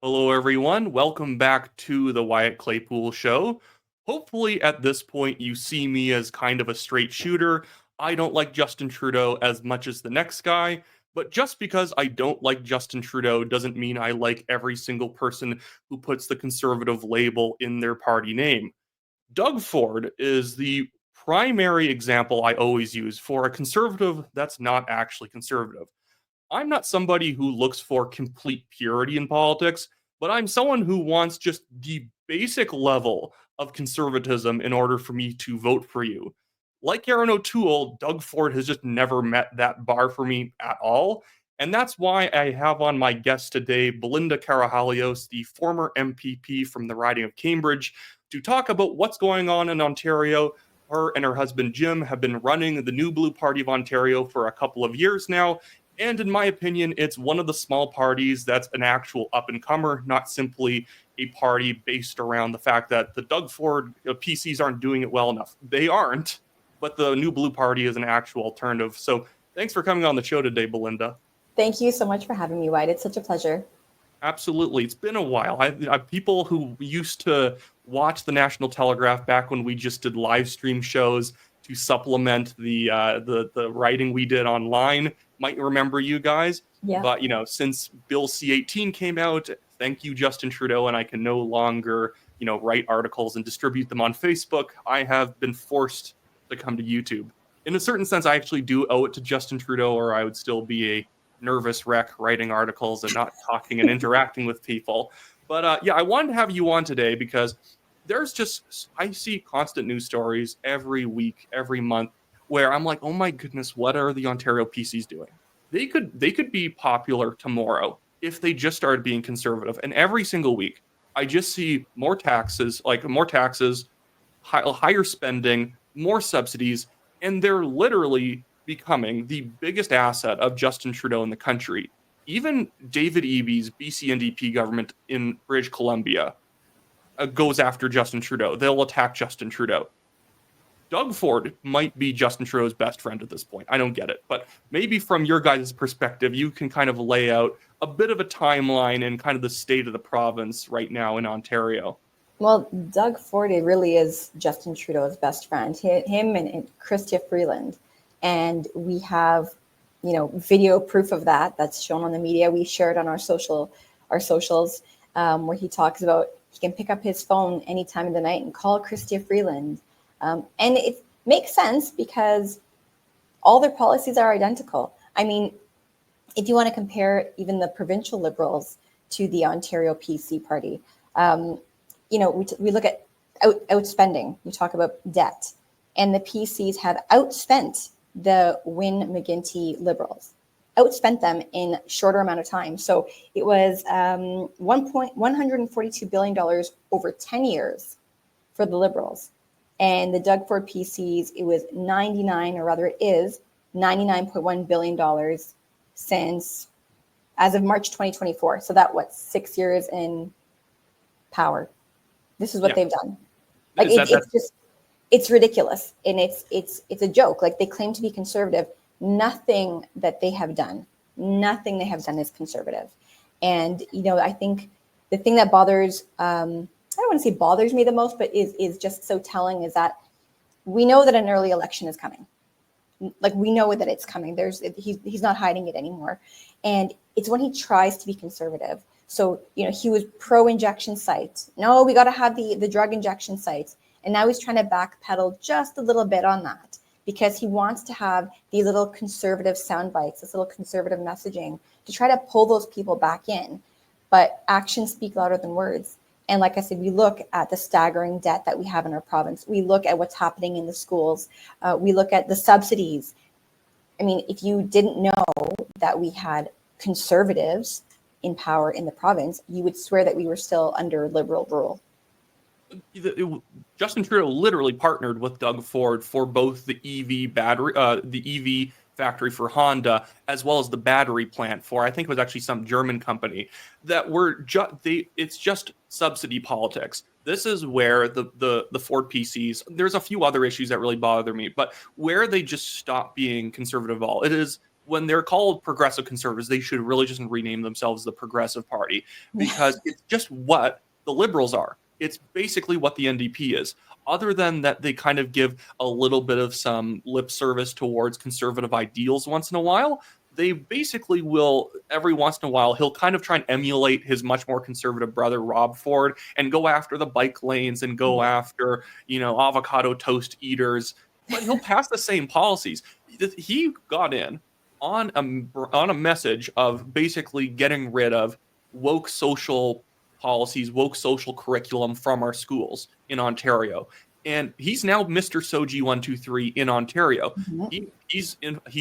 Hello, everyone. Welcome back to the Wyatt Claypool Show. Hopefully, at this point, you see me as kind of a straight shooter. I don't like Justin Trudeau as much as the next guy, but just because I don't like Justin Trudeau doesn't mean I like every single person who puts the conservative label in their party name. Doug Ford is the primary example I always use for a conservative that's not actually conservative. I'm not somebody who looks for complete purity in politics, but I'm someone who wants just the basic level of conservatism in order for me to vote for you. Like Aaron O'Toole, Doug Ford has just never met that bar for me at all. And that's why I have on my guest today Belinda Karahalios, the former MPP from the riding of Cambridge, to talk about what's going on in Ontario. Her and her husband Jim have been running the New Blue Party of Ontario for a couple of years now, and in my opinion, it's one of the small parties that's an actual up and comer, not simply a party based around the fact that the Doug Ford PCs aren't doing it well enough. They aren't, but the New Blue Party is an actual alternative. So thanks for coming on the show today, Belinda. Thank you so much for having me, Wyatt. It's such a pleasure. Absolutely. It's been a while. I people who used to watch the National Telegraph back when we just did live stream shows to supplement the writing we did online might remember you guys. Yeah. But since Bill C-18 came out, thank you, Justin Trudeau, and I can no longer write articles and distribute them on Facebook. I have been forced to come to YouTube. In a certain sense, I actually do owe it to Justin Trudeau, or I would still be a nervous wreck writing articles and not talking and interacting with people. But yeah, I wanted to have you on today because I see constant news stories every week, every month, where I'm like, oh my goodness, what are the Ontario PCs doing? They could be popular tomorrow if they just started being conservative. And every single week, I just see more taxes, higher spending, more subsidies, and they're literally becoming the biggest asset of Justin Trudeau in the country. Even David Eby's BC NDP government in British Columbia goes after Justin Trudeau. They'll attack Justin Trudeau. Doug Ford might be Justin Trudeau's best friend at this point. I don't get it. But maybe from your guys' perspective, you can kind of lay out a bit of a timeline and kind of the state of the province right now in Ontario. Well, Doug Ford really is Justin Trudeau's best friend. Him and Chrystia Freeland. And we have, video proof of that that's shown on the media. We shared on our socials, where he talks about he can pick up his phone any time of the night and call Chrystia Freeland. And it makes sense because all their policies are identical. I mean, if you want to compare even the provincial Liberals to the Ontario PC party, we look at outspending. You talk about debt, and the PCs have outspent the Wynne McGuinty Liberals, outspent them in shorter amount of time. So it was $142 billion over 10 years for the Liberals. And the Doug Ford PCs, it is $99.1 billion since, as of March 2024. So that, 6 years in power. This is what they've done. Like it's ridiculous. And it's a joke. Like, they claim to be conservative. Nothing they have done is conservative. And, I think the thing that bothers, I don't want to say bothers me the most, but is just so telling is that we know that an early election is coming. Like, we know that it's coming. He's not hiding it anymore. And it's when he tries to be conservative. So, he was pro-injection sites. No, we got to have the drug injection sites. And now he's trying to backpedal just a little bit on that because he wants to have these little conservative sound bites, this little conservative messaging to try to pull those people back in. But actions speak louder than words. And like I said, we look at the staggering debt that we have in our province. We look at what's happening in the schools. We look at the subsidies. I mean, if you didn't know that we had conservatives in power in the province, you would swear that we were still under Liberal rule. Justin Trudeau literally partnered with Doug Ford for both the EV battery, the EV factory for Honda, as well as the battery plant for, I think it was actually some German company that were it's just subsidy politics. This is where the Ford PCs, there's a few other issues that really bother me, but where they just stop being conservative at all. It is when they're called progressive conservatives, they should really just rename themselves the Progressive Party, because it's just what the Liberals are. It's basically what the NDP is. Other than that, they kind of give a little bit of some lip service towards conservative ideals once in a while. They basically will, every once in a while, he'll kind of try and emulate his much more conservative brother, Rob Ford, and go after the bike lanes and go after, avocado toast eaters. But he'll pass the same policies. He got in on a message of basically getting rid of woke social policies, woke social curriculum from our schools in Ontario. And he's now Mr. Soji 123 in Ontario. He's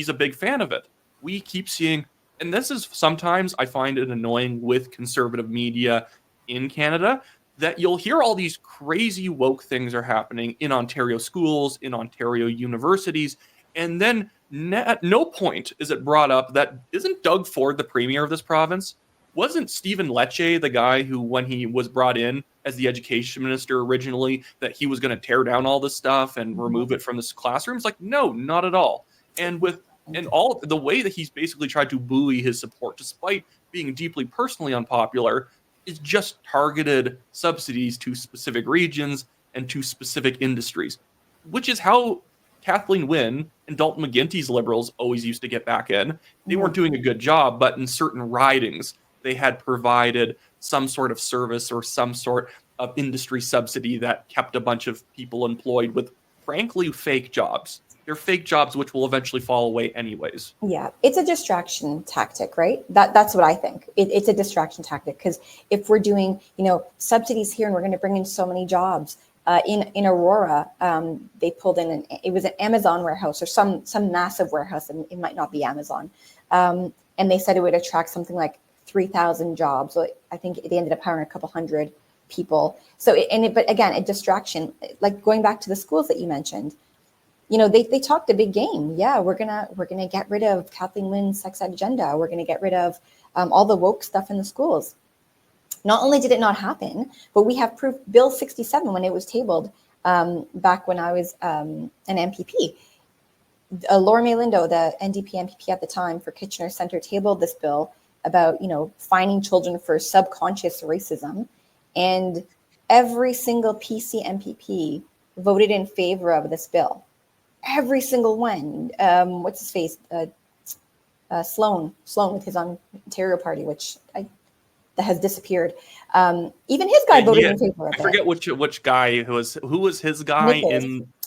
a big fan of it. We keep seeing, and this is sometimes I find it annoying with conservative media in Canada, that you'll hear all these crazy woke things are happening in Ontario schools, in Ontario universities, and then at no point is it brought up that isn't Doug Ford the premier of this province? Wasn't Stephen Lecce the guy who, when he was brought in as the education minister originally, that he was going to tear down all this stuff and remove it from the classrooms? Like, no, not at all. And all the way that he's basically tried to buoy his support, despite being deeply personally unpopular, is just targeted subsidies to specific regions and to specific industries, which is how Kathleen Wynne and Dalton McGuinty's Liberals always used to get back in. They weren't doing a good job, but in certain ridings, they had provided some sort of service or some sort of industry subsidy that kept a bunch of people employed with, frankly, fake jobs. They're fake jobs which will eventually fall away anyways. Yeah, it's a distraction tactic, right? That's what I think. It's a distraction tactic, because if we're doing, subsidies here and we're going to bring in so many jobs, in Aurora, they pulled in it was an Amazon warehouse or some massive warehouse, and it might not be Amazon, and they said it would attract something like 3,000 jobs. So I think they ended up hiring a couple hundred people. So, but again, a distraction. Like going back to the schools that you mentioned. They talked a big game. Yeah, we're gonna get rid of Kathleen Wynne's sex ed agenda. We're gonna get rid of all the woke stuff in the schools. Not only did it not happen, but we have proof. Bill 67, when it was tabled back when I was an MPP, Laura Lindo, the NDP MPP at the time for Kitchener Centre, tabled this bill about fining children for subconscious racism, and every single PC MPP voted in favor of this bill. Every single one. What's his face? Sloan with his Ontario party, that has disappeared. Even his guy voted in favor of it. I forget which guy who was his guy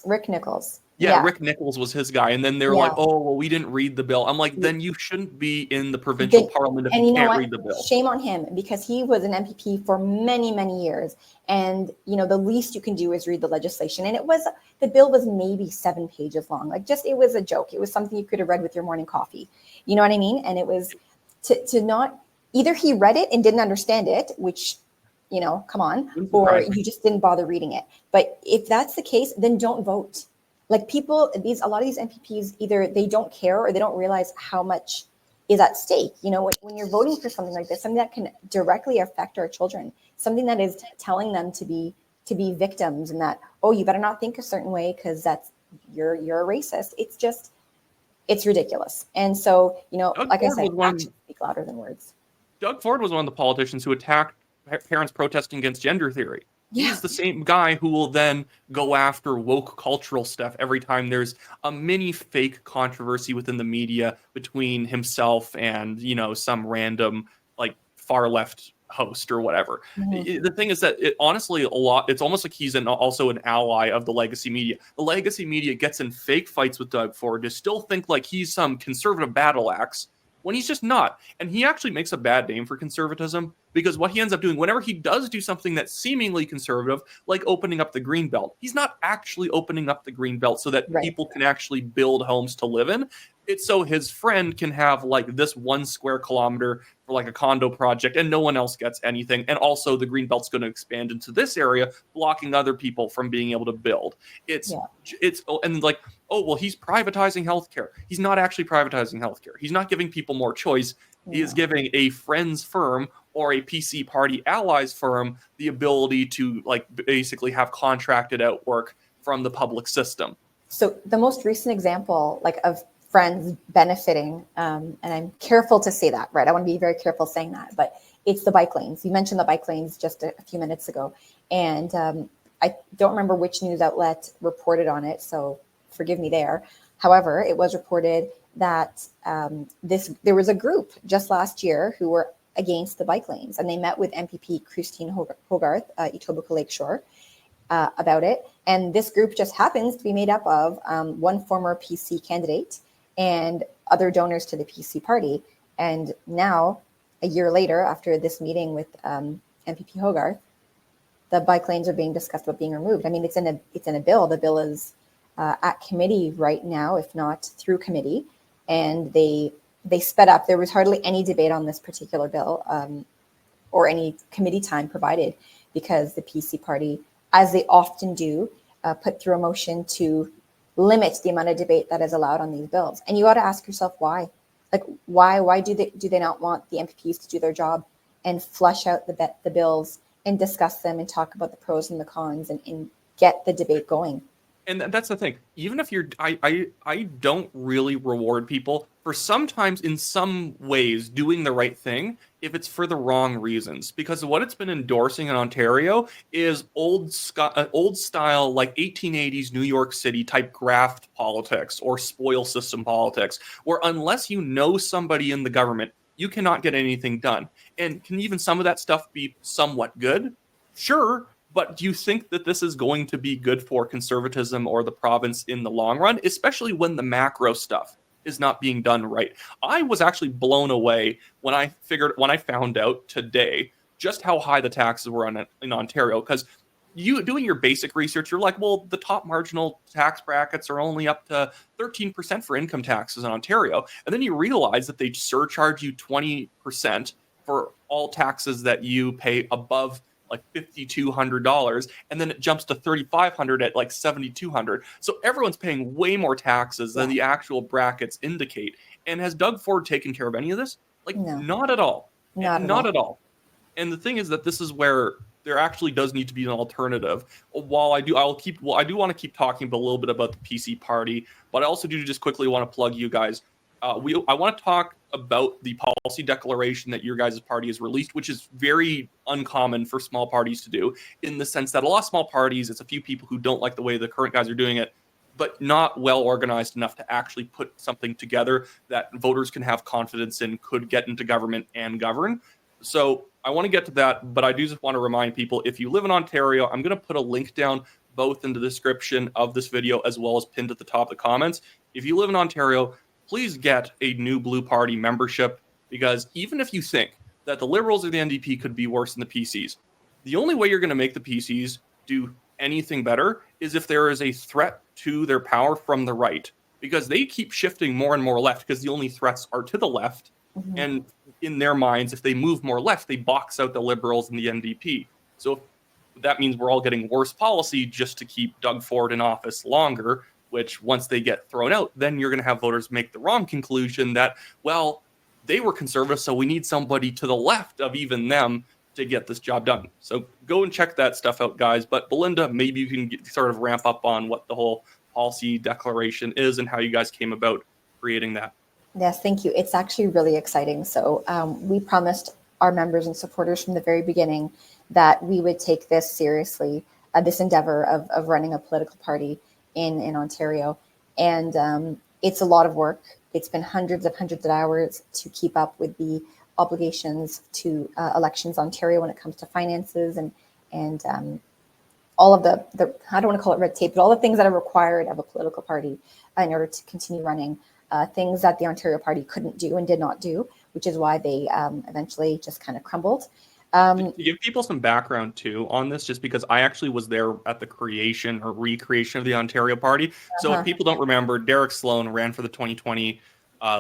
Rick Nichols. Yeah, Rick Nichols was his guy. And then they're like, oh, well, we didn't read the bill. I'm like, then you shouldn't be in the provincial parliament if you can't read the bill. Shame on him, because he was an MPP for many, many years. And, the least you can do is read the legislation. And the bill was maybe 7 pages long. It was a joke. It was something you could have read with your morning coffee. You know what I mean? And it was to not, either he read it and didn't understand it, which, come on, or you just didn't bother reading it. But if that's the case, then don't vote. A lot of these MPPs, either they don't care or they don't realize how much is at stake. When you're voting for something like this, something that can directly affect our children, something that is telling them to be victims, and that, oh, you better not think a certain way because you're a racist. It's ridiculous. And so, like I said, actions speak louder than words. Doug Ford was one of the politicians who attacked parents protesting against gender theory. He's the same guy who will then go after woke cultural stuff every time there's a mini fake controversy within the media between himself and, some random far left host or whatever. The thing is that honestly, it's almost like he's also an ally of the legacy media. The legacy media gets in fake fights with Doug Ford to still think like he's some conservative battle axe, when he's just not. And he actually makes a bad name for conservatism, because what he ends up doing whenever he does do something that's seemingly conservative, like opening up the green belt, he's not actually opening up the green belt so that people can actually build homes to live in. It's so his friend can have this 1 square kilometer for a condo project and no one else gets anything. And also the green belt's going to expand into this area, blocking other people from being able to build. Oh, well, he's privatizing healthcare. He's not actually privatizing healthcare. He's not giving people more choice. He is giving a friend's firm or a PC party allies firm the ability to basically have contracted out work from the public system. So the most recent example of friends benefiting, and I'm careful to say that, right? I want to be very careful saying that, but it's the bike lanes. You mentioned the bike lanes just a few minutes ago, and I don't remember which news outlet reported on it, so forgive me there. However, it was reported that there was a group just last year who were against the bike lanes, and they met with MPP Christine Hogarth, Etobicoke Lakeshore, about it. And this group just happens to be made up of one former PC candidate and other donors to the PC party. And now, a year later, after this meeting with MPP Hogarth, the bike lanes are being discussed about being removed. I mean, it's in a bill. The bill is at committee right now, if not through committee, and they sped up. There was hardly any debate on this particular bill or any committee time provided, because the PC party, as they often do, put through a motion to limit the amount of debate that is allowed on these bills. And you got to ask yourself why. Like, why do they not want the MPPs to do their job and flush out the bills and discuss them and talk about the pros and the cons and get the debate going? And that's the thing. Even if I don't really reward people for sometimes in some ways doing the right thing if it's for the wrong reasons. Because what it's been endorsing in Ontario is old style, like 1880s New York City type graft politics or spoil system politics, where unless you know somebody in the government, you cannot get anything done. And can even some of that stuff be somewhat good? Sure. But do you think that this is going to be good for conservatism or the province in the long run, especially when the macro stuff is not being done right? I was actually blown away when I found out today just how high the taxes were in Ontario. Because you doing your basic research, you're like, well, the top marginal tax brackets are only up to 13% for income taxes in Ontario. And then you realize that they surcharge you 20% for all taxes that you pay above like $5,200, and then it jumps to $3,500 at like $7,200. So everyone's paying way more taxes than the actual brackets indicate. And has Doug Ford taken care of any of this? Like, No. not at all. Not at all. And the thing is that this is where there actually does need to be an alternative. While I do want to keep talking a little bit about the PC party, but I also do just quickly want to plug you guys. I want to talk about the policy declaration that your guys' party has released, which is very uncommon for small parties to do, in the sense that a lot of small parties, it's a few people who don't like the way the current guys are doing it, but not well organized enough to actually put something together that voters can have confidence in, could get into government and govern. So I want to get to that, but I do just want to remind people, if you live in Ontario, I'm going to put a link down both in the description of this video as well as pinned at the top of the comments. If you live in Ontario, please get a New Blue Party membership, because even if you think that the Liberals or the NDP could be worse than the PCs, the only way you're going to make the PCs do anything better is if there is a threat to their power from the right, because they keep shifting more and more left because the only threats are to the left. Mm-hmm. And in their minds, if they move more left, they box out the Liberals and the NDP. So that means we're all getting worse policy just to keep Doug Ford in office longer, which once they get thrown out, then you're going to have voters make the wrong conclusion that, well, they were conservative, so we need somebody to the left of even them to get this job done. So go and check that stuff out, guys. But Belinda, maybe you can sort of ramp up on what the whole policy declaration is and how you guys came about creating that. Yes, thank you. It's actually really exciting. So we promised our members and supporters from the very beginning that we would take this seriously, this endeavor of running a political party in Ontario. And it's a lot of work. It's been hundreds of hours to keep up with the obligations to Elections Ontario when it comes to finances and all of the I don't want to call it red tape, but all the things that are required of a political party in order to continue running, things that the Ontario Party couldn't do and did not do, which is why they eventually just kind of crumbled. To give people some background too on this, just because I actually was there at the creation or recreation of the Ontario Party. So if people don't remember, Derek Sloan ran for the 2020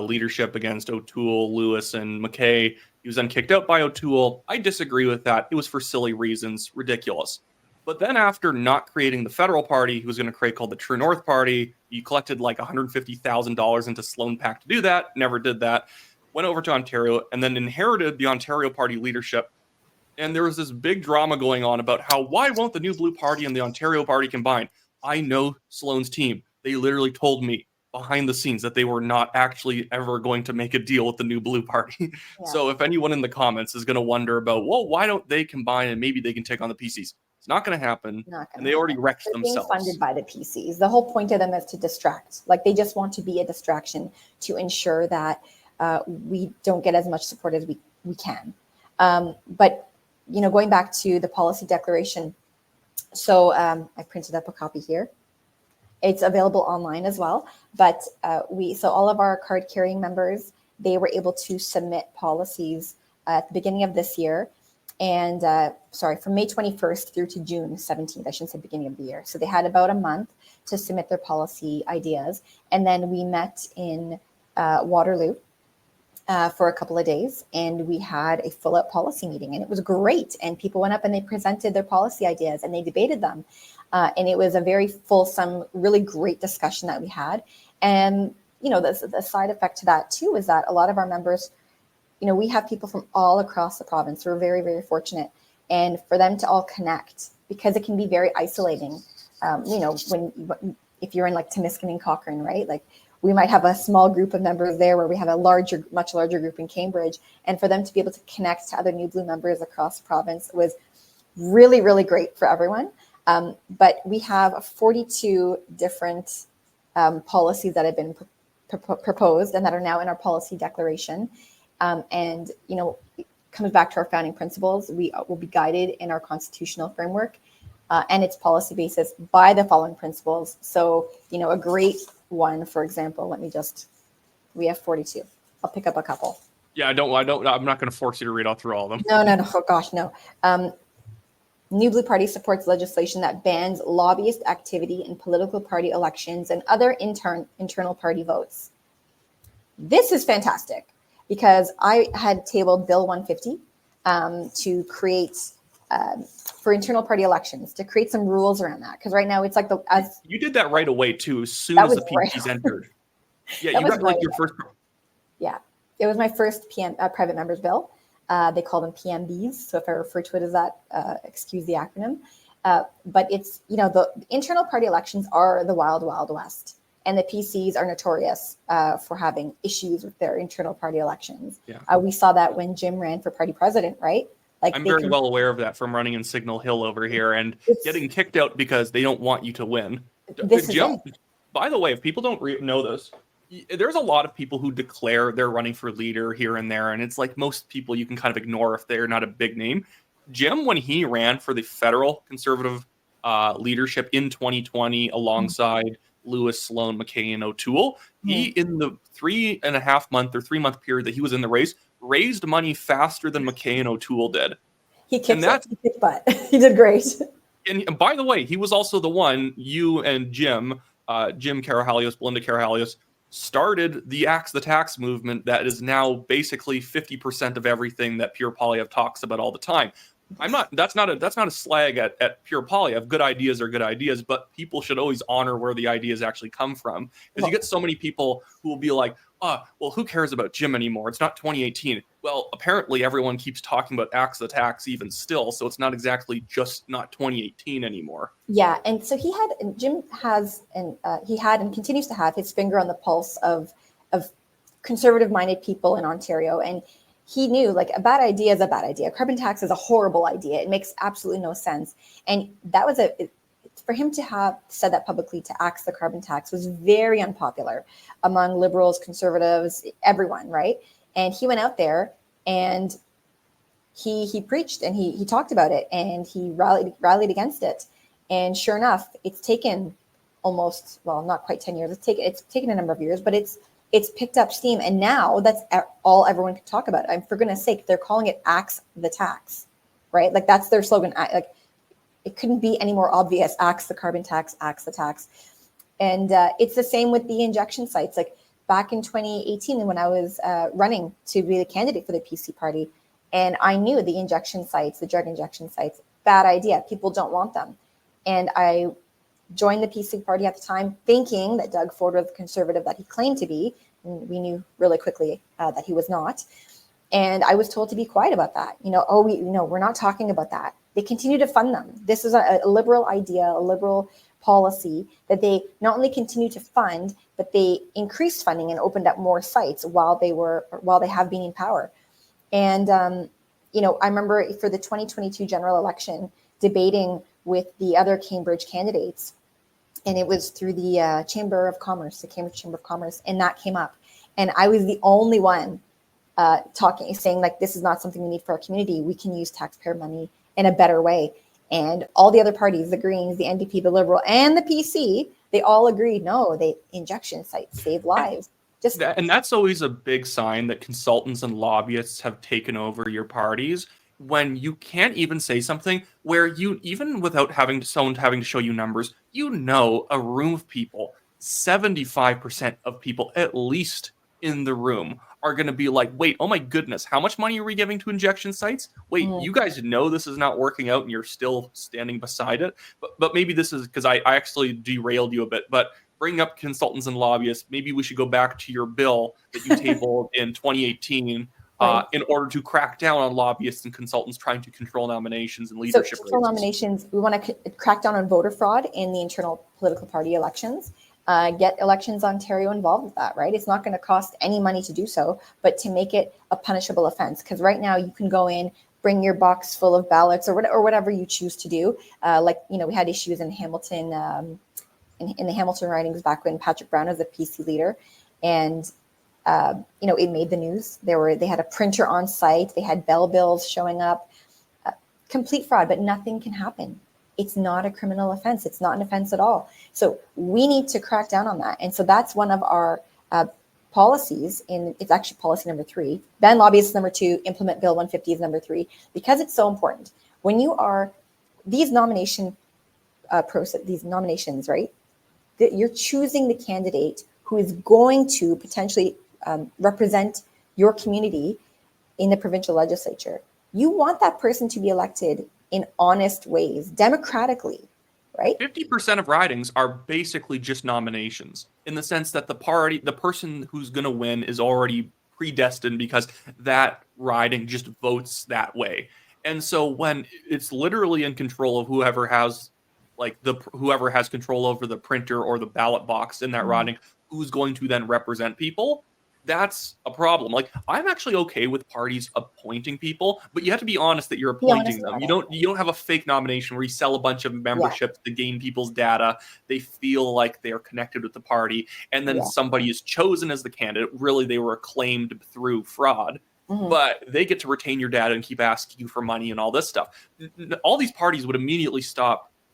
leadership against O'Toole, Lewis, and McKay. He was then kicked out by O'Toole. I disagree with that. It was for silly reasons, ridiculous. But then after not creating the federal party, he was going to create called the True North Party. He collected like $150,000 into Sloan PAC to do that. Never did that. Went over to Ontario and then inherited the Ontario Party leadership. And there was this big drama going on about why won't the New Blue Party and the Ontario Party combine? I know Sloan's team. They literally told me behind the scenes that they were not actually ever going to make a deal with the New Blue Party. Yeah. So if anyone in the comments is going to wonder about, well, why don't they combine and maybe they can take on the PCs? It's not going to happen. And they already wrecked They're themselves. being funded by the PCs. The whole point of them is to distract. Like they just want to be a distraction to ensure that we don't get as much support as we can. But, you know, going back to the policy declaration. So I printed up a copy here. It's available online as well, but so all of our card carrying members, they were able to submit policies at the beginning of this year, and from May 21st through to June 17th, I shouldn't say beginning of the year. So they had about a month to submit their policy ideas, and then we met in Waterloo for a couple of days, and we had a full-out policy meeting, and it was great. And people went up and they presented their policy ideas and they debated them. And it was a very fulsome, really great discussion that we had. And, you know, the side effect to that too is that a lot of our members, you know, we have people from all across the province. We're very, very fortunate. And for them to all connect, because it can be very isolating, you know, if you're in like Timiskaming and Cochrane, right? Like we might have a small group of members there where we have a much larger group in Cambridge. And for them to be able to connect to other New Blue members across the province was really, really great for everyone. But we have 42 different policies that have been proposed and that are now in our policy declaration. And, you know, it comes back to our founding principles. We will be guided in our constitutional framework and its policy basis by the following principles. So, you know, a great one, for example, we have 42. I'll pick up a couple. Yeah, I'm not going to force you to read all through all of them. No. Oh, gosh, no. New Blue Party supports legislation that bans lobbyist activity in political party elections and other internal party votes. This is fantastic because I had tabled Bill 150 to create, for internal party elections, to create some rules around that. Because right now it's like you did that right away too, as soon as the PPs entered. Yeah, you got like your first. Yeah, it was my first private members bill. They call them PMBs. So if I refer to it as that, excuse the acronym. But it's, you know, the internal party elections are the wild, wild west. And the PCs are notorious for having issues with their internal party elections. Yeah. We saw that when Jim ran for party president, right? Like I'm very well aware of that from running in Signal Hill over here and getting kicked out because they don't want you to win. Jim, by the way, if people don't know this, there's a lot of people who declare they're running for leader here and there, and it's like most people you can kind of ignore if they're not a big name. Jim, when he ran for the federal Conservative leadership in 2020 alongside Lewis, Sloan, McKay, and O'Toole, he, in the 3.5 month or 3 month period that he was in the race, raised money faster than McKay and O'Toole did. He kicked butt. He did great. And by the way, he was also the one, you and Jim Karahalios, Belinda Karahalios, started the Axe the Tax movement that is now basically 50% of everything that Pure Polyev talks about all the time. That's not a slag at Pure Polyev. Good ideas are good ideas, but people should always honor where the ideas actually come from. Because you get so many people who will be like, well, who cares about Jim anymore? It's not 2018. Well, apparently everyone keeps talking about Axe the Tax even still, so it's not exactly just not 2018 anymore. Yeah, and so Jim has and continues to have his finger on the pulse of conservative-minded people in Ontario, and he knew like a bad idea is a bad idea. Carbon tax is a horrible idea. It makes absolutely no sense, and that was for him to have said that publicly, to axe the carbon tax, was very unpopular among liberals, conservatives, everyone, right? And he went out there and he preached and he talked about it and he rallied against it. And sure enough, it's taken almost, well, not quite 10 years. It's taken a number of years, but it's picked up steam. And now that's all everyone can talk about. And for goodness sake, they're calling it Axe the Tax, right? Like that's their slogan. Like it couldn't be any more obvious. Axe the carbon tax, axe the tax. And it's the same with the injection sites. Like back in 2018, when I was running to be the candidate for the PC party, and I knew the injection sites, the drug injection sites, bad idea. People don't want them. And I joined the PC party at the time, thinking that Doug Ford was the conservative that he claimed to be. And we knew really quickly that he was not. And I was told to be quiet about that. We're not talking about that. They continue to fund them. This is a liberal idea, a liberal policy that they not only continue to fund, but they increased funding and opened up more sites while they have been in power. And I remember for the 2022 general election debating with the other Cambridge candidates, and it was through the Chamber of Commerce, the Cambridge Chamber of Commerce, and that came up. And I was the only one saying like, this is not something we need for our community. We can use taxpayer money in a better way. And all the other parties, the Greens, the NDP, the Liberal, and the PC, they all agreed, no, injection sites save lives. And that's always a big sign that consultants and lobbyists have taken over your parties, when you can't even say something where you, even without someone having to show you numbers, a room of people, 75% of people at least in the room are going to be like, wait, oh my goodness, how much money are we giving to injection sites? Wait, you guys know this is not working out and you're still standing beside it. But maybe this is because I actually derailed you a bit, but bring up consultants and lobbyists, maybe we should go back to your bill that you tabled in 2018 in order to crack down on lobbyists and consultants trying to control nominations and leadership races. Control nominations, we want to crack down on voter fraud in the internal political party elections. Get Elections Ontario involved with that, right? It's not going to cost any money to do so, but to make it a punishable offense. Because right now you can go in, bring your box full of ballots or whatever you choose to do. We had issues in Hamilton, in the Hamilton ridings back when Patrick Brown was the PC leader. And, it made the news. They had a printer on site. They had bell bills showing up. Complete fraud, but nothing can happen. It's not a criminal offense. It's not an offense at all. So we need to crack down on that. And so that's one of our policies. It's actually policy number 3. Ban lobbyists number 2. Implement Bill 150 is number 3, because it's so important. When you are these nomination process, these nominations, right? That you're choosing the candidate who is going to potentially represent your community in the provincial legislature. You want that person to be elected in honest ways, democratically, right? 50% of ridings are basically just nominations, in the sense that the person who's going to win is already predestined because that riding just votes that way. And so when it's literally in control of whoever has control over the printer or the ballot box in that riding, who's going to then represent people, that's a problem. Like, I'm actually okay with parties appointing people, but you have to be honest that you're appointing them. You don't have a fake nomination where you sell a bunch of memberships to gain people's data. They feel like they're connected with the party, and then somebody is chosen as the candidate. Really, they were acclaimed through fraud. But they get to retain your data and keep asking you for money and all this stuff. All these parties would immediately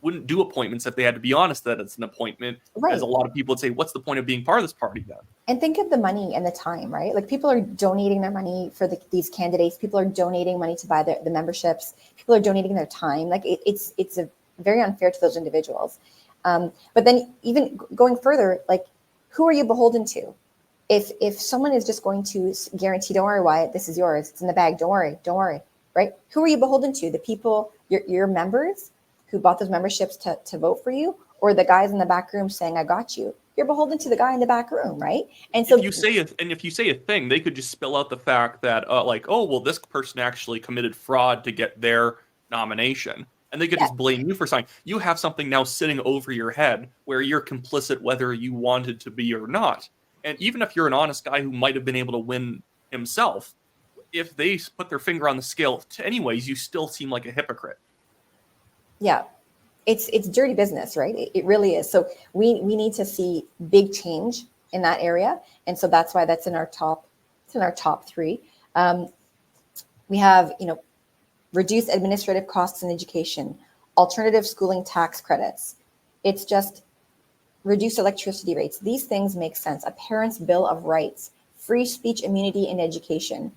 wouldn't do appointments if they had to be honest that it's an appointment. Right. As a lot of people would say, what's the point of being part of this party then? And think of the money and the time, right? Like, people are donating their money for these candidates. People are donating money to buy the memberships. People are donating their time. Like, it's very unfair to those individuals. But then even going further, like, who are you beholden to? If someone is just going to guarantee, don't worry, Wyatt, this is yours. It's in the bag. Don't worry, right? Who are you beholden to? The people, your members who bought those memberships to vote for you, or the guys in the back room saying, I got you? You're beholden to the guy in the back room, right? And so if you say a thing, they could just spill out the fact that this person actually committed fraud to get their nomination. And they could just blame you for something. You have something now sitting over your head where you're complicit whether you wanted to be or not. And even if you're an honest guy who might have been able to win himself, if they put their finger on the scale anyways, you still seem like a hypocrite. Yeah, it's dirty business, right? It really is. So we need to see big change in that area, and so that's why that's in our top. It's in our top 3. We have reduce administrative costs in education, alternative schooling tax credits. It's just reduce electricity rates. These things make sense. A parent's bill of rights, free speech immunity in education.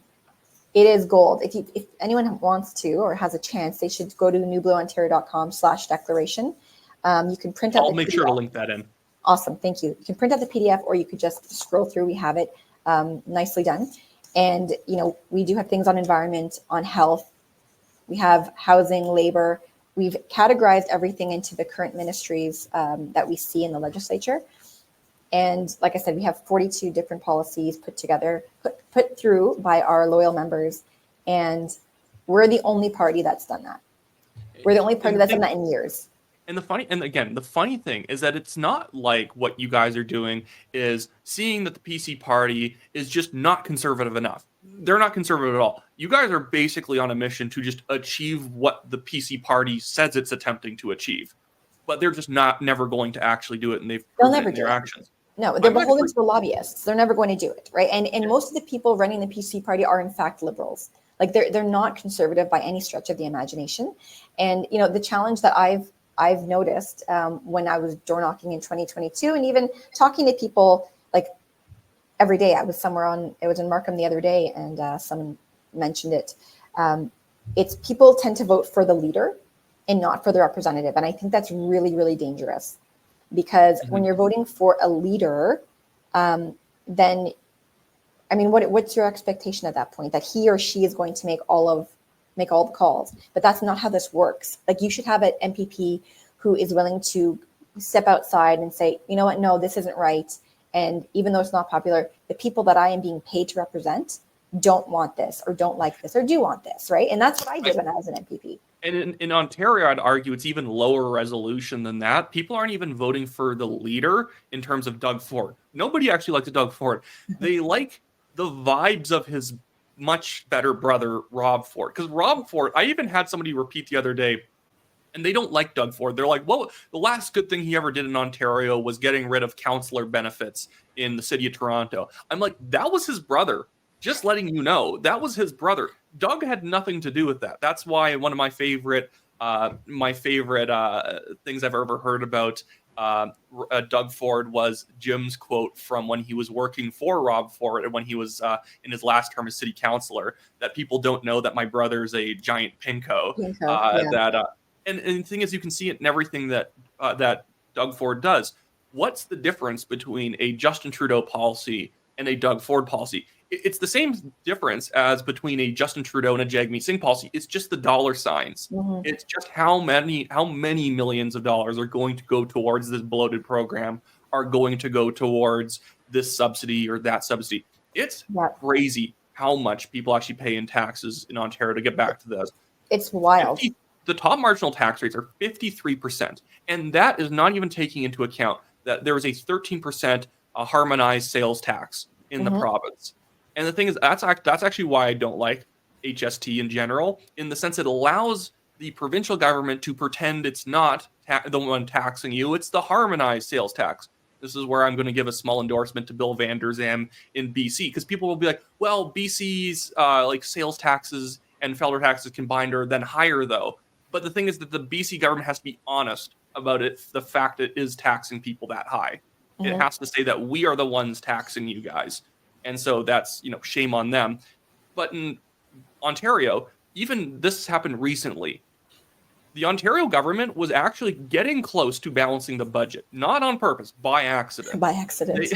It is gold. If anyone wants to or has a chance, they should go to newblueontario.com/declaration. You can print out. I'll make sure to link that in. Awesome, thank you. You can print out the PDF, or you could just scroll through. We have it nicely done. And we do have things on environment, on health. We have housing, labor. We've categorized everything into the current ministries that we see in the legislature. And like I said, we have 42 different policies put together, put through by our loyal members. And we're the only party that's done that. We're the only party that's done that in years. And the funny thing is that it's not like what you guys are doing is seeing that the PC party is just not conservative enough. They're not conservative at all. You guys are basically on a mission to just achieve what the PC party says it's attempting to achieve, but they're just never going to actually do it, and they'll never do their it. actions. No, they're beholden to the lobbyists. They're never going to do it, right? And most of the people running the PC party are in fact liberals. Like they're not conservative by any stretch of the imagination. And the challenge that I've noticed when I was door knocking in 2022, and even talking to people like every day. I was in Markham the other day, and someone mentioned it. It's people tend to vote for the leader and not for the representative, and I think that's really, really dangerous. Because when you're voting for a leader, then, I mean, what's your expectation at that point? That he or she is going to make all the calls. But that's not how this works. Like, you should have an MPP who is willing to step outside and say, you know what, no, this isn't right. And even though it's not popular, the people that I am being paid to represent don't want this, or don't like this, or do want this, right? And that's what I did when I was an MPP. And in Ontario, I'd argue it's even lower resolution than that. People aren't even voting for the leader in terms of Doug Ford. Nobody actually likes Doug Ford. They like the vibes of his much better brother, Rob Ford. Because Rob Ford, I even had somebody repeat the other day, and they don't like Doug Ford. They're like, well, the last good thing he ever did in Ontario was getting rid of councillor benefits in the city of Toronto. I'm like, that was his brother. Just letting you know, that was his brother. Doug had nothing to do with that. That's why one of my favorite things I've ever heard about Doug Ford was Jim's quote from when he was working for Rob Ford and when he was in his last term as city councillor, that people don't know that my brother's a giant pinko. And the thing is, you can see it in everything that Doug Ford does. What's the difference between a Justin Trudeau policy and a Doug Ford policy? It's the same difference as between a Justin Trudeau and a Jagmeet Singh policy. It's just the dollar signs. Mm-hmm. It's just how many millions of dollars are going to go towards this bloated program, are going to go towards this subsidy or that subsidy. It's crazy how much people actually pay in taxes in Ontario to get back to this. It's wild. The top marginal tax rates are 53%. And that is not even taking into account that there is a 13% harmonized sales tax in the province. And the thing is, that's actually why I don't like HST in general, in the sense it allows the provincial government to pretend it's not the one taxing you. It's the harmonized sales tax. This is where I'm going to give a small endorsement to Bill van der Zalm in BC, because people will be like, well, BC's like sales taxes and federal taxes combined are then higher, though. But the thing is that the BC government has to be honest about it, the fact it is taxing people that high. Mm-hmm. It has to say that we are the ones taxing you guys. And so that's, shame on them. But in Ontario, even this happened recently. The Ontario government was actually getting close to balancing the budget, not on purpose, by accident. By accident.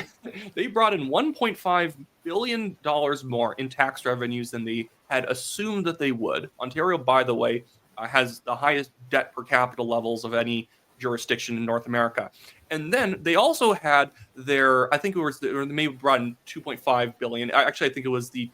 They brought in $1.5 billion more in tax revenues than they had assumed that they would. Ontario, by the way, has the highest debt per capita levels of any jurisdiction in North America. And then they also had their, I think it was, they may have brought in $2.5 billion. Actually, I think it was the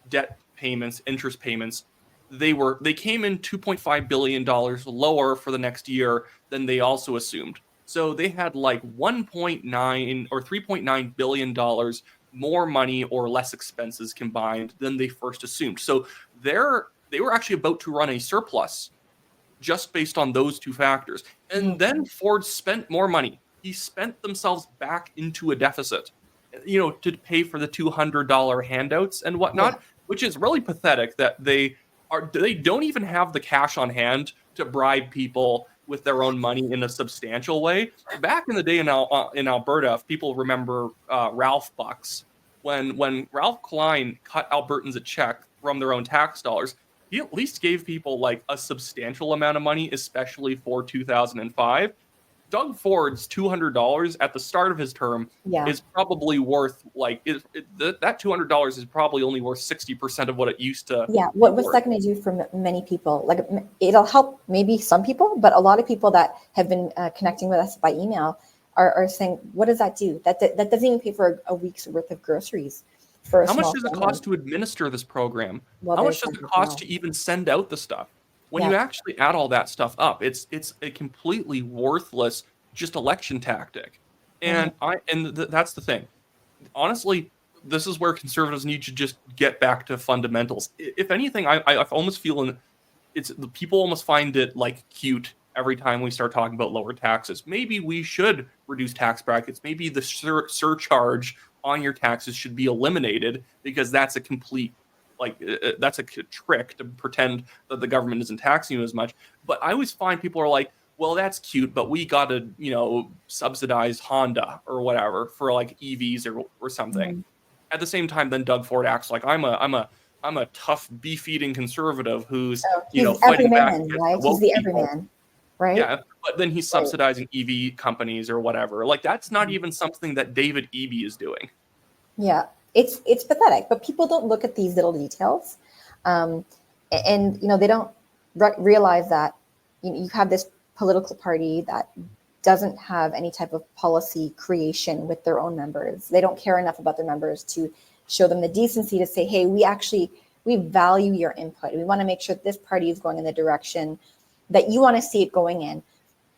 debt payments, interest payments. They came in $2.5 billion lower for the next year than they also assumed. So they had like 1.9 or $3.9 billion more money or less expenses combined than they first assumed. So they were actually about to run a surplus just based on those two factors. And then Ford spent more money. He spent themselves back into a deficit, to pay for the $200 handouts and whatnot, which is really pathetic that they don't even have the cash on hand to bribe people with their own money in a substantial way. Back in the day in Alberta, if people remember Ralph Bucks, when Ralph Klein cut Albertans a check from their own tax dollars, he at least gave people like a substantial amount of money, especially for 2005. Doug Ford's $200 at the start of his term is probably worth that $200 is probably only worth 60% of what it used to. Yeah, what's that going to do for many people? Like, it'll help maybe some people, but a lot of people that have been connecting with us by email are saying, what does that do? That doesn't even pay for a week's worth of groceries. How much does it cost to administer this program? How much does it cost to even send out the stuff? When you actually add all that stuff up, it's a completely worthless just election tactic. And that's the thing. Honestly, this is where conservatives need to just get back to fundamentals. If anything, I almost feel it's the people almost find it like cute every time we start talking about lower taxes. Maybe we should reduce tax brackets. Maybe the surcharge on your taxes should be eliminated, because that's a complete that's a trick to pretend that the government isn't taxing you as much. But I always find people are like, well, that's cute, but we got to, subsidize Honda or whatever for like EVs or something. Mm-hmm. At the same time, then Doug Ford acts like I'm a tough beef-eating conservative who's fighting back against right? woke He's the people. everyman, right? Yeah, but then he's subsidizing EV companies or whatever. Like, that's not even something that David Eby is doing. Yeah, it's pathetic. But people don't look at these little details, and they don't realize that you have this political party that doesn't have any type of policy creation with their own members. They don't care enough about their members to show them the decency to say, hey, we value your input. We want to make sure that this party is going in the direction that you want to see it going in.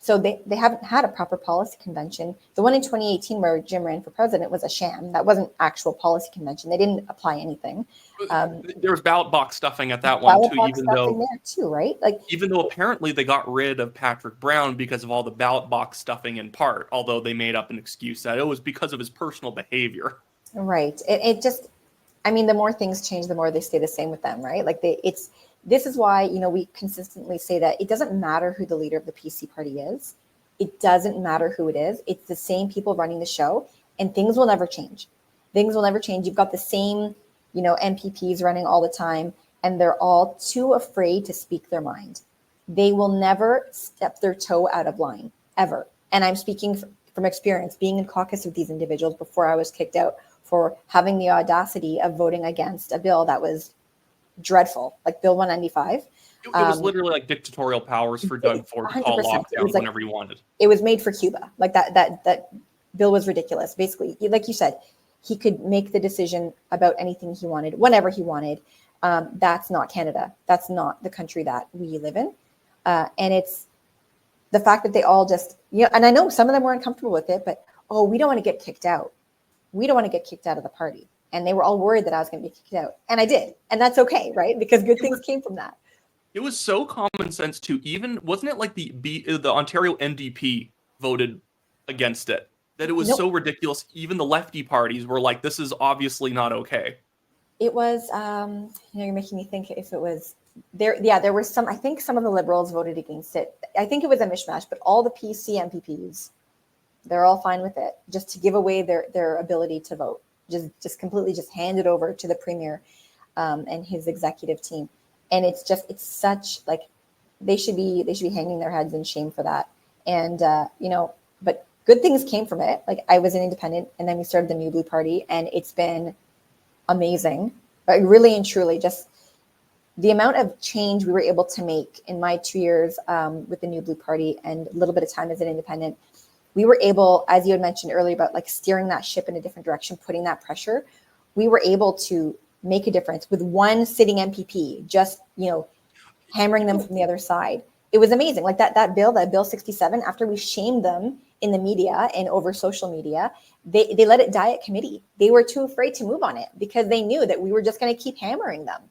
So they haven't had a proper policy convention. The one in 2018 where Jim ran for president was a sham. That wasn't actual policy convention. They didn't apply anything. There was ballot box stuffing at that one too, even though apparently they got rid of Patrick Brown because of all the ballot box stuffing in part, although they made up an excuse that it was because of his personal behavior. Right. It just, the more things change, the more they stay the same with them, right? This is why, we consistently say that it doesn't matter who the leader of the PC party is. It doesn't matter who it is. It's the same people running the show, and things will never change. Things will never change. You've got the same, MPPs running all the time, and they're all too afraid to speak their mind. They will never step their toe out of line, ever. And I'm speaking from experience, being in caucus with these individuals before I was kicked out for having the audacity of voting against a bill that was dreadful, like Bill 195. It was literally like dictatorial powers for Doug Ford to call lockdown whenever he wanted. It was made for Cuba. Like that bill was ridiculous. Basically, like you said, he could make the decision about anything he wanted, whenever he wanted. That's not Canada. That's not the country that we live in. And it's the fact that they all just, and I know some of them were uncomfortable with it, but, we don't want to get kicked out. We don't want to get kicked out of the party. And they were all worried that I was going to be kicked out. And I did. And that's okay, right? Because good things came from that. It was so common sense too. Even, wasn't it like the Ontario NDP voted against it? That it was so ridiculous. Even the lefty parties were like, this is obviously not okay. It was, you're making me think if it was there. Yeah, there were some, I think some of the Liberals voted against it. I think it was a mishmash, but all the PC MPPs, they're all fine with it. Just to give away their ability to vote. Just completely just hand it over to the premier and his executive team. And it's such like they should be hanging their heads in shame for that. And but good things came from it. Like, I was an independent, and then we started the New Blue Party, and it's been amazing. But really and truly, just the amount of change we were able to make in my 2 years with the New Blue Party and a little bit of time as an independent. We were able, as you had mentioned earlier, about like steering that ship in a different direction, putting that pressure. We were able to make a difference with one sitting MPP, just, hammering them from the other side. It was amazing. Like that bill 67, after we shamed them in the media and over social media, they let it die at committee. They were too afraid to move on it because they knew that we were just going to keep hammering them.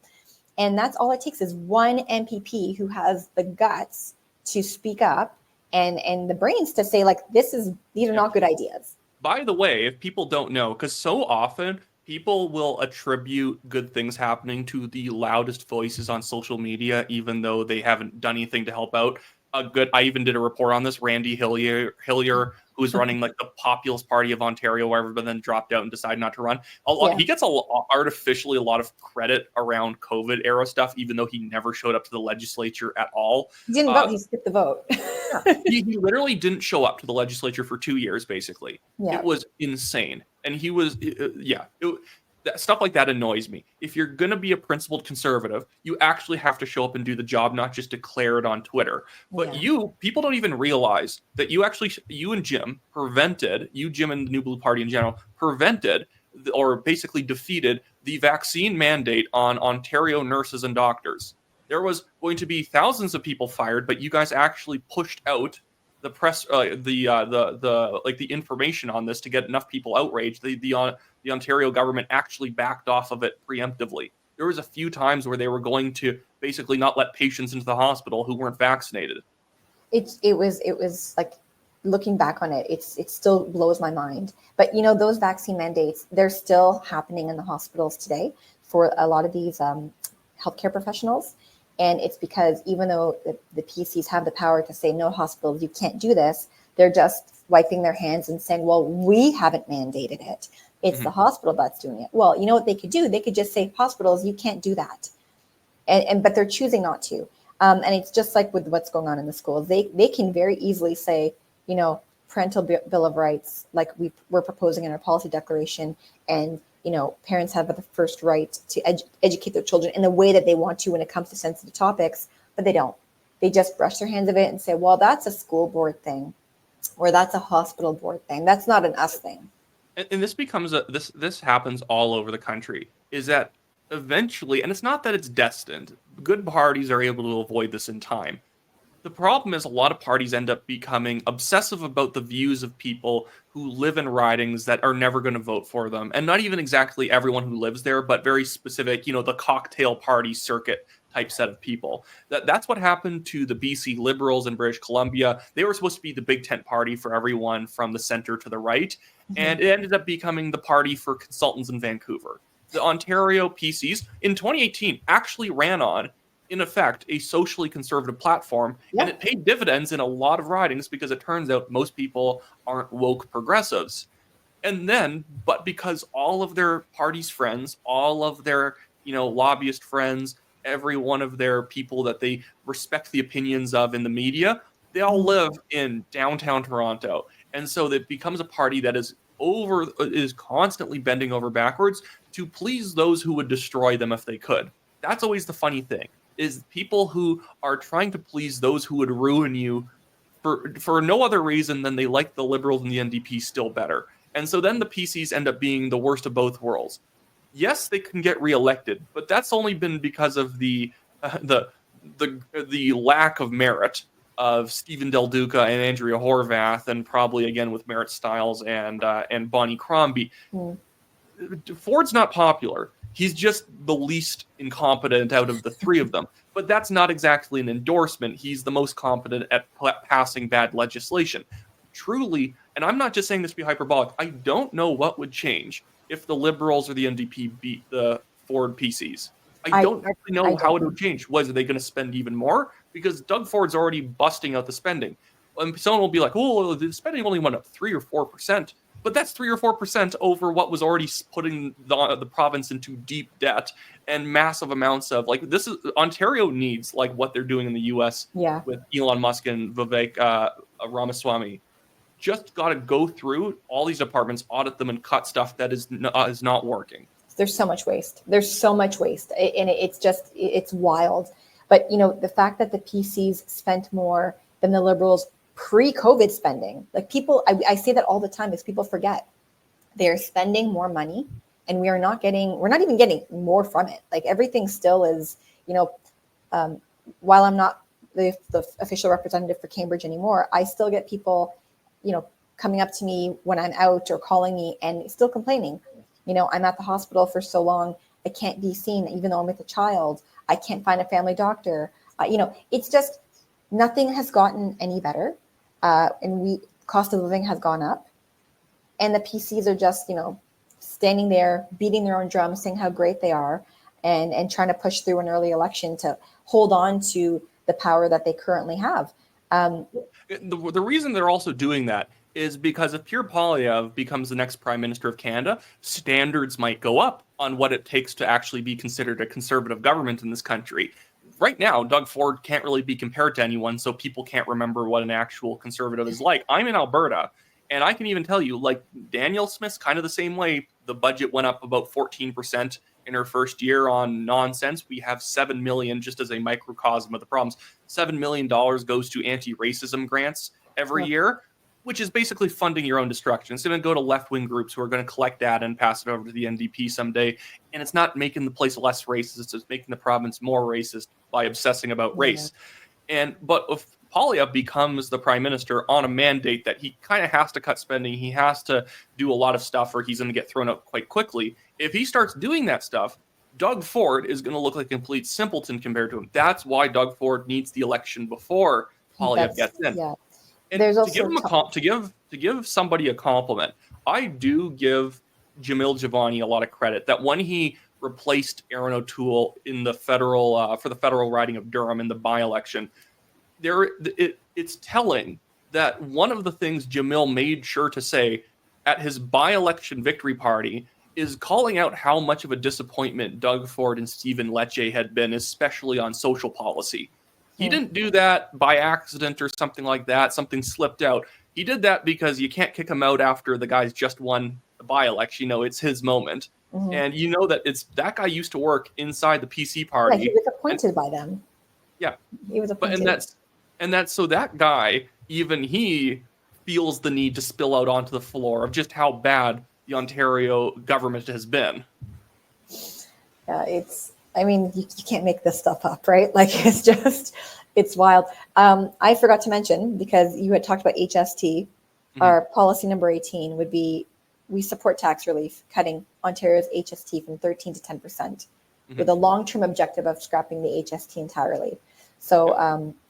And that's all it takes is one MPP who has the guts to speak up and the brains to say, like, these are not good ideas. By the way, if people don't know, because so often people will attribute good things happening to the loudest voices on social media, even though they haven't done anything to help out. I even did a report on this. Randy Hillier, who's running like the Populist Party of Ontario, wherever, but then dropped out and decided not to run. He gets artificially a lot of credit around COVID era stuff, even though he never showed up to the legislature at all. He didn't vote. He skipped the vote. he literally didn't show up to the legislature for 2 years, basically. Yeah. It was insane. And he was, stuff like that annoys me. If you're going to be a principled conservative, you actually have to show up and do the job, not just declare it on Twitter. But people don't even realize that you and Jim Jim and the New Blue Party in general, prevented or basically defeated the vaccine mandate on Ontario nurses and doctors. There was going to be thousands of people fired, but you guys actually pushed out the press, the information on this to get enough people outraged. The Ontario government actually backed off of it preemptively. There was a few times where they were going to basically not let patients into the hospital who weren't vaccinated. It was like, looking back on it, it still blows my mind. But those vaccine mandates, they're still happening in the hospitals today for a lot of these healthcare professionals. And it's because even though the PCs have the power to say, no, hospitals, you can't do this, they're just wiping their hands and saying, well, we haven't mandated it. It's the hospital that's doing it. Well, you know what they could do? They could just say, hospitals, you can't do that. But they're choosing not to. And it's just like with what's going on in the schools. They can very easily say, parental bill of rights, like we're proposing in our policy declaration, and parents have the first right to educate their children in the way that they want to when it comes to sensitive topics, but they don't. They just brush their hands of it and say, well, that's a school board thing, or that's a hospital board thing. That's not an us thing. And this becomes this happens all over the country, is that eventually, and it's not that it's destined, good parties are able to avoid this in time. The problem is a lot of parties end up becoming obsessive about the views of people who live in ridings that are never going to vote for them. And not even exactly everyone who lives there, but very specific, the cocktail party circuit type set of people. That's what happened to the BC Liberals in British Columbia. They were supposed to be the big tent party for everyone from the center to the right. And it ended up becoming the party for consultants in Vancouver. The Ontario PCs in 2018 actually ran on, in effect, a socially conservative platform, and it paid dividends in a lot of ridings because it turns out most people aren't woke progressives. And then, but because all of their party's friends, all of their, lobbyist friends, every one of their people that they respect the opinions of in the media, they all live in downtown Toronto. And so it becomes a party that is constantly bending over backwards to please those who would destroy them if they could. That's always the funny thing, is people who are trying to please those who would ruin you for no other reason than they like the Liberals and the NDP still better. And so then the PCs end up being the worst of both worlds. Yes, they can get reelected, but that's only been because of the lack of merit of Stephen Del Duca and Andrea Horwath, and probably again with Merritt Stiles and Bonnie Crombie. Ford's not popular. He's just the least incompetent out of the three of them. But that's not exactly an endorsement. He's the most competent at passing bad legislation. Truly, and I'm not just saying this to be hyperbolic, I don't know what would change if the Liberals or the NDP beat the Ford PCs. I don't actually know how it would change. Was they going to spend even more? Because Doug Ford's already busting out the spending. And someone will be like, oh, the spending only went up 3 or 4%. But that's 3 or 4% over what was already putting the province into deep debt and massive amounts of, like, this is Ontario needs, like what they're doing in the U.S. with Elon Musk and Vivek Ramaswamy. Just got to go through all these departments, audit them, and cut stuff that is not working. There's so much waste. And it's wild. But, the fact that the PCs spent more than the Liberals pre-COVID spending, like people, I say that all the time, is people forget they're spending more money, and we're not even getting more from it. Like, everything still is, while I'm not the official representative for Cambridge anymore, I still get people, coming up to me when I'm out or calling me and still complaining. I'm at the hospital for so long, I can't be seen, even though I'm with a child. I can't find a family doctor. It's just, nothing has gotten any better. And cost of living has gone up. And the PCs are just, standing there, beating their own drum, saying how great they are, and trying to push through an early election to hold on to the power that they currently have. The reason they're also doing that is because if Pierre Poilievre becomes the next Prime Minister of Canada, standards might go up on what it takes to actually be considered a conservative government in this country. Right now, Doug Ford can't really be compared to anyone, so people can't remember what an actual conservative is like. I'm in Alberta, and I can even tell you, like, Danielle Smith's kind of the same way. The budget went up about 14% in her first year on nonsense. We have $7 million, just as a microcosm of the problems. $7 million goes to anti-racism grants every year. which is basically funding your own destruction. It's going to go to left-wing groups who are going to collect data and pass it over to the NDP someday. And it's not making the place less racist. It's making the province more racist by obsessing about race. But if Poilievre becomes the prime minister on a mandate that he kind of has to cut spending, he has to do a lot of stuff or he's going to get thrown out quite quickly. If he starts doing that stuff, Doug Ford is going to look like a complete simpleton compared to him. That's why Doug Ford needs the election before Poilievre gets in. Yeah. And There's to also give somebody a compliment, I do give Jamil Javani a lot of credit that when he replaced Aaron O'Toole in the federal for the federal riding of Durham in the by-election, it's telling that one of the things Jamil made sure to say at his by-election victory party is calling out how much of a disappointment Doug Ford and Stephen Lecce had been, especially on social policy. He didn't do that by accident or something like that. Something slipped out. He did that because you can't kick him out after the guy's just won the by-election. It's his moment. And that that guy used to work inside the PC party. Yeah, he was appointed by them. Yeah. He was appointed. So that guy, even he feels the need to spill out onto the floor of just how bad the Ontario government has been. Yeah, you can't make this stuff up, right? Like, it's wild. I forgot to mention, because you had talked about HST, our policy number 18 would be, we support tax relief, cutting Ontario's HST from 13 to 10%, with a long-term objective of scrapping the HST entirely. So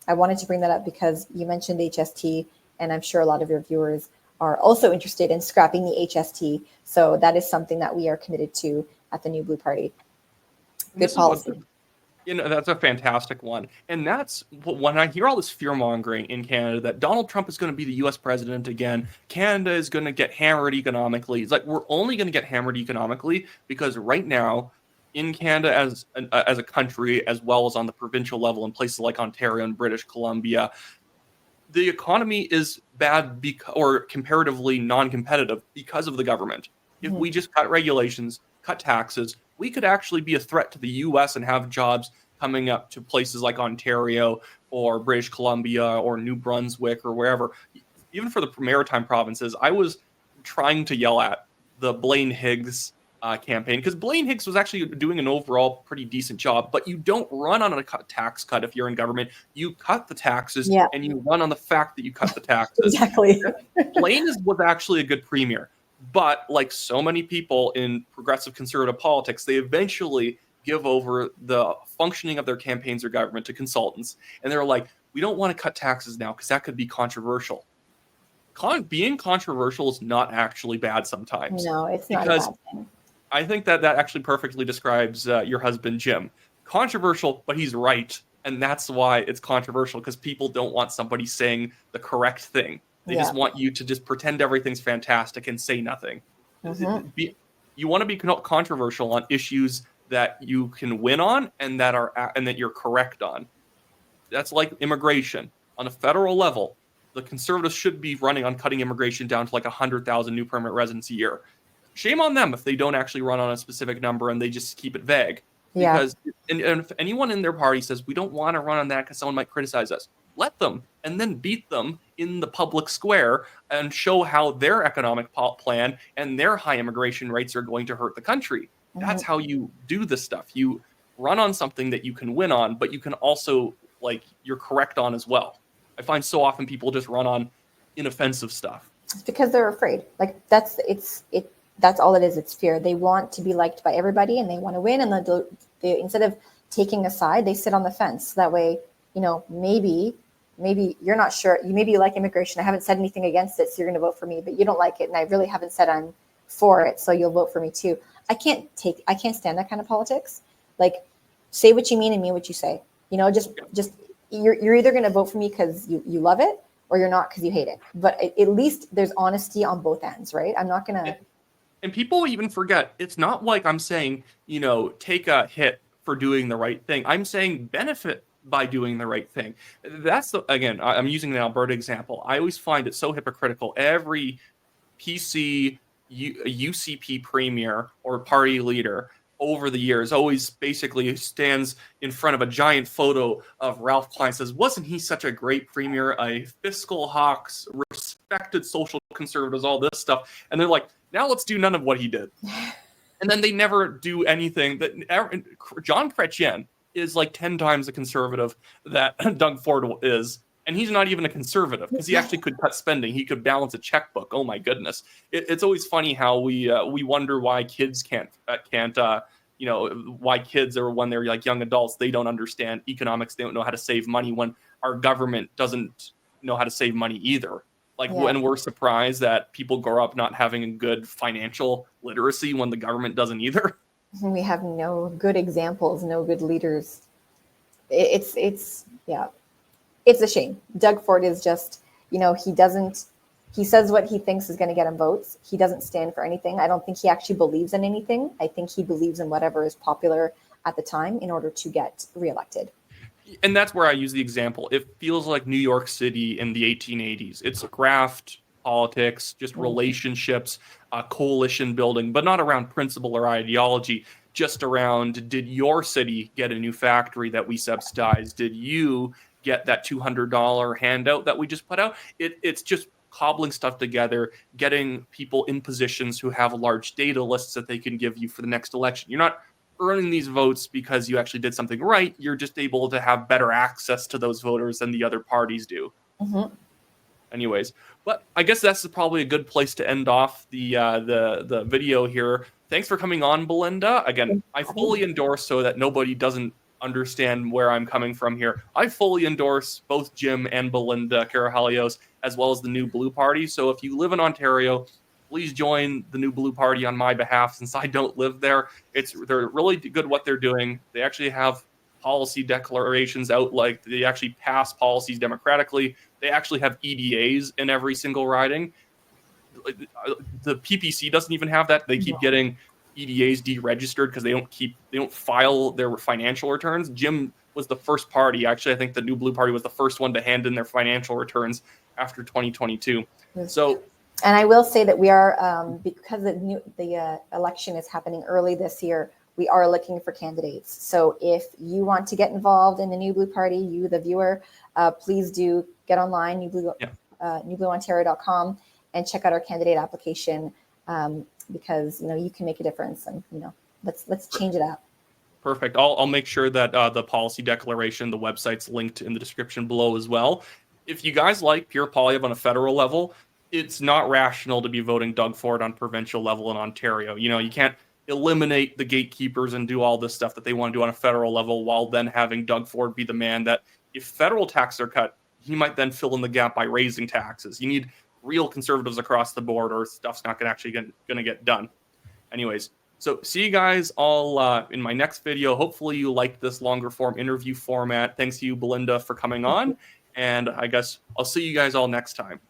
I wanted to bring that up because you mentioned HST, and I'm sure a lot of your viewers are also interested in scrapping the HST. So that is something that we are committed to at the New Blue Party. Good policy. That's a fantastic one. And that's when I hear all this fear-mongering in Canada that Donald Trump is going to be the U.S. president again, Canada is going to get hammered economically. It's like, we're only going to get hammered economically because right now in Canada as a country, as well as on the provincial level in places like Ontario and British Columbia, the economy is bad or comparatively non-competitive because of the government. If we just cut regulations, cut taxes, we could actually be a threat to the U.S. and have jobs coming up to places like Ontario or British Columbia or New Brunswick or wherever. Even for the maritime provinces, I was trying to yell at the Blaine Higgs campaign, because Blaine Higgs was actually doing an overall pretty decent job, but you don't run on a tax cut if you're in government. You cut the taxes and you run on the fact that you cut the taxes. Exactly. Blaine was actually a good premier. But like so many people in progressive conservative politics, they eventually give over the functioning of their campaigns or government to consultants. And they're like, we don't want to cut taxes now because that could be controversial. Being controversial is not actually bad sometimes. No, it's not a bad thing. I think that actually perfectly describes your husband, Jim. Controversial, but he's right. And that's why it's controversial, because people don't want somebody saying the correct thing. They just want you to just pretend everything's fantastic and say nothing. You want to be controversial on issues that you can win on and that you're correct on. That's like immigration. On a federal level, the Conservatives should be running on cutting immigration down to like 100,000 new permanent residents a year. Shame on them if they don't actually run on a specific number and they just keep it vague. Because and if anyone in their party says, we don't want to run on that because someone might criticize us, let them, and then beat them in the public square and show how their economic plan and their high immigration rates are going to hurt the country. That's how you do this stuff. You run on something that you can win on, but you can also, you're correct on as well. I find so often people just run on inoffensive stuff. It's because they're afraid. That's all it is. It's fear. They want to be liked by everybody and they want to win. And they instead of taking a side, they sit on the fence. That way, maybe you're not sure. Maybe you like immigration. I haven't said anything against it, so you're going to vote for me, but you don't like it. And I really haven't said I'm for it, so you'll vote for me too. I can't stand that kind of politics. Say what you mean and mean what you say. Just you're either going to vote for me because you love it, or you're not because you hate it. But at least there's honesty on both ends, right? I'm not going to. And people even forget, it's not like I'm saying, take a hit for doing the right thing. I'm saying benefit by doing the right thing. Again, I'm using the Alberta example. I always find it so hypocritical. Every PC, UCP premier or party leader over the years always basically stands in front of a giant photo of Ralph Klein, says, wasn't he such a great premier, a fiscal hawks, respected social conservatives, all this stuff. And they're like, now let's do none of what he did. And then they never do anything. John Chrétien is like 10 times the conservative that Doug Ford is. And he's not even a conservative because he actually could cut spending. He could balance a checkbook. Oh my goodness! It's always funny how we wonder why kids can't why kids, or when they're like young adults, they don't understand economics. They don't know how to save money when our government doesn't know how to save money either. When we're surprised that people grow up not having a good financial literacy when the government doesn't either. We have no good examples, no good leaders. It's a shame. Doug Ford is just, he says what he thinks is going to get him votes. He doesn't stand for anything. I don't think he actually believes in anything. I think he believes in whatever is popular at the time in order to get reelected. And that's where I use the example. It feels like New York City in the 1880s. It's graft politics, just relationships, coalition building, but not around principle or ideology, just around, did your city get a new factory that we subsidized? Did you get that $200 handout that we just put out? It's just cobbling stuff together, getting people in positions who have large data lists that they can give you for the next election. You're not earning these votes because you actually did something right. You're just able to have better access to those voters than the other parties do. Mm-hmm. Anyways, but I guess that's probably a good place to end off the video here. Thanks for coming on, Belinda. Again, I fully endorse, so that nobody doesn't understand where I'm coming from here, I fully endorse both Jim and Belinda Karahalios, as well as the New Blue Party. So if you live in Ontario, please join the New Blue Party on my behalf, since I don't live there. They're really good what they're doing. They actually have policy declarations out, like they actually pass policies democratically. They actually have EDAs in every single riding. The PPC doesn't even have that. They keep getting EDAs deregistered because they don't file their financial returns. Jim was the first party. Actually, I think the New Blue Party was the first one to hand in their financial returns after 2022. So, and I will say that we are, because the election is happening early this year, we are looking for candidates. So if you want to get involved in the New Blue Party, you, the viewer, please do get online, newblueontario.com, and check out our candidate application, because you can make a difference, and let's change it up. Perfect. I'll make sure that the policy declaration, the website's linked in the description below as well. If you guys like pure polyev on a federal level, it's not rational to be voting Doug Ford on provincial level in Ontario. You can't eliminate the gatekeepers and do all this stuff that they want to do on a federal level, while then having Doug Ford be the man that, if federal taxes are cut, he might then fill in the gap by raising taxes. You need real conservatives across the board, or stuff's not going to get done. Anyways, so see you guys all in my next video. Hopefully you liked this longer form interview format. Thanks to you, Belinda, for coming on. And I guess I'll see you guys all next time.